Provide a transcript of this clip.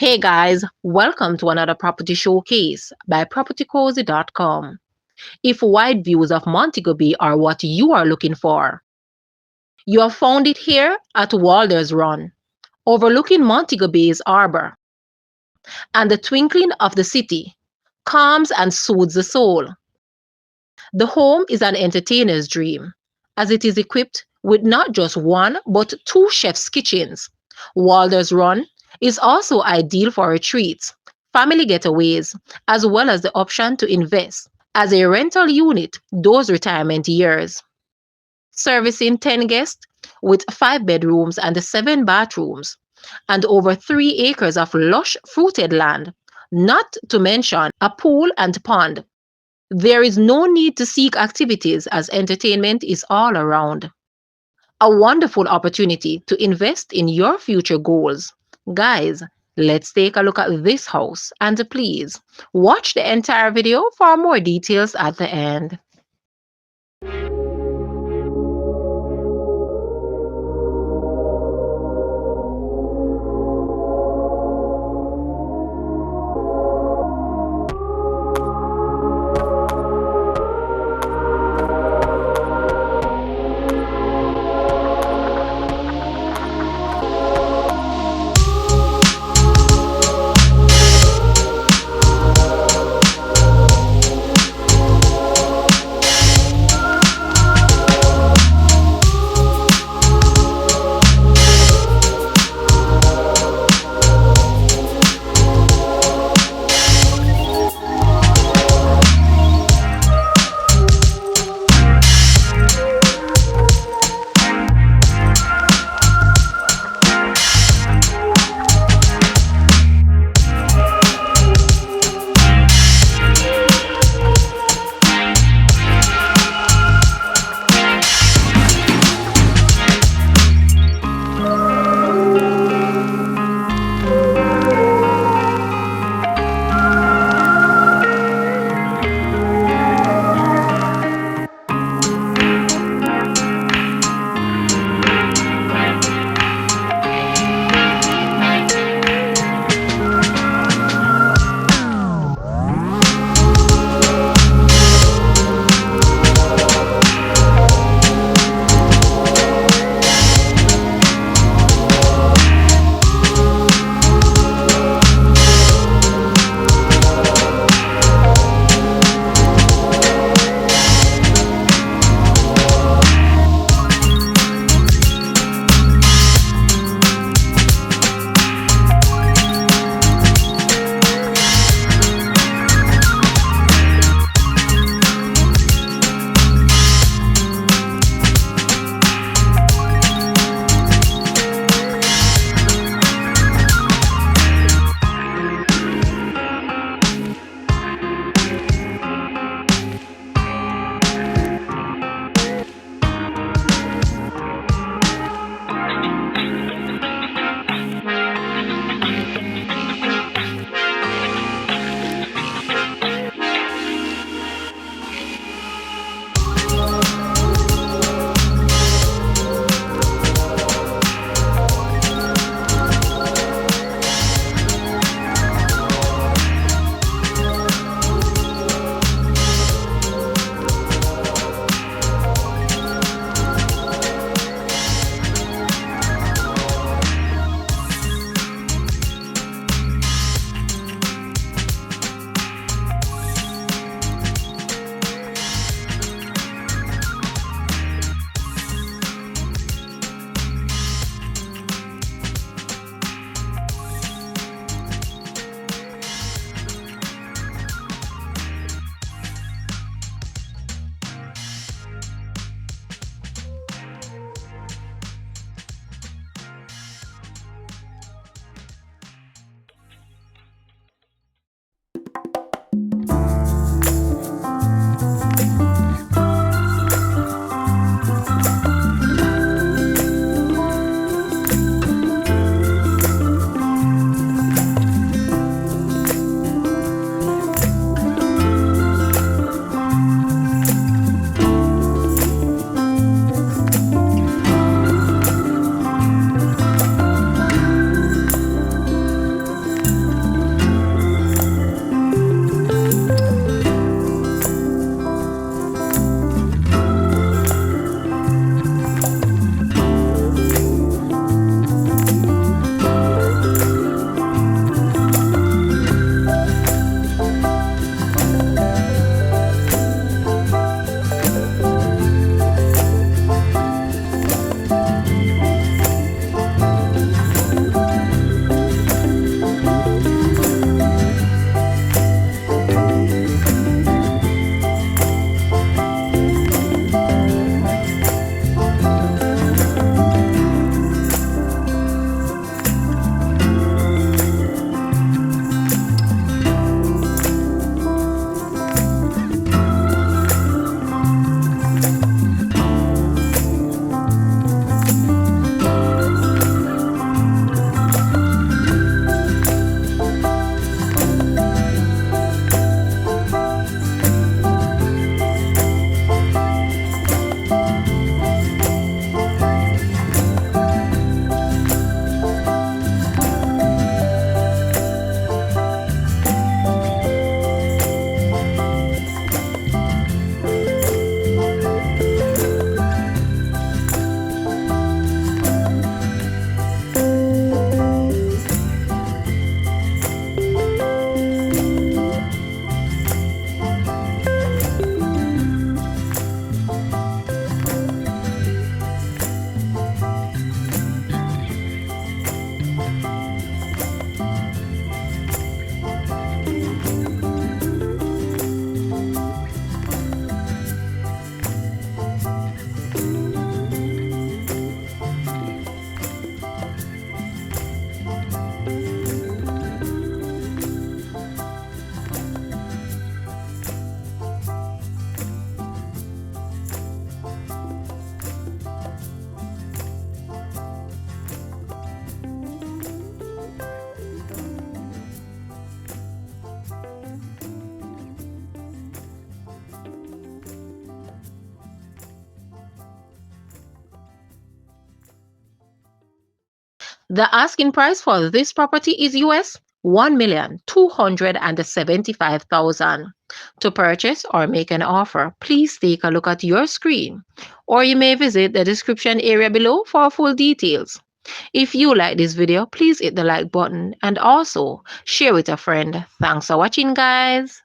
Hey guys, welcome to another property showcase by propertycozy.com. If wide views of Montego Bay are what you are looking for, you have found it here at Walders Run, overlooking Montego Bay's harbour, and the twinkling of the city calms and soothes the soul. The home is an entertainer's dream, as it is equipped with not just one but two chef's kitchens. Walders Run is also ideal for retreats, family getaways, as well as the option to invest as a rental unit those retirement years. Servicing 10 guests with 5 bedrooms and 7 bathrooms, and over 3 acres of lush fruited land, not to mention a pool and pond. There is no need to seek activities as entertainment is all around. A wonderful opportunity to invest in your future goals. Guys, let's take a look at this house and please watch the entire video for more details at the end. The asking price for this property is US 1,275,000. To purchase or make an offer, please take a look at your screen, or you may visit the description area below for full details. If you like this video, please hit the like button and also share with a friend. Thanks for watching, guys.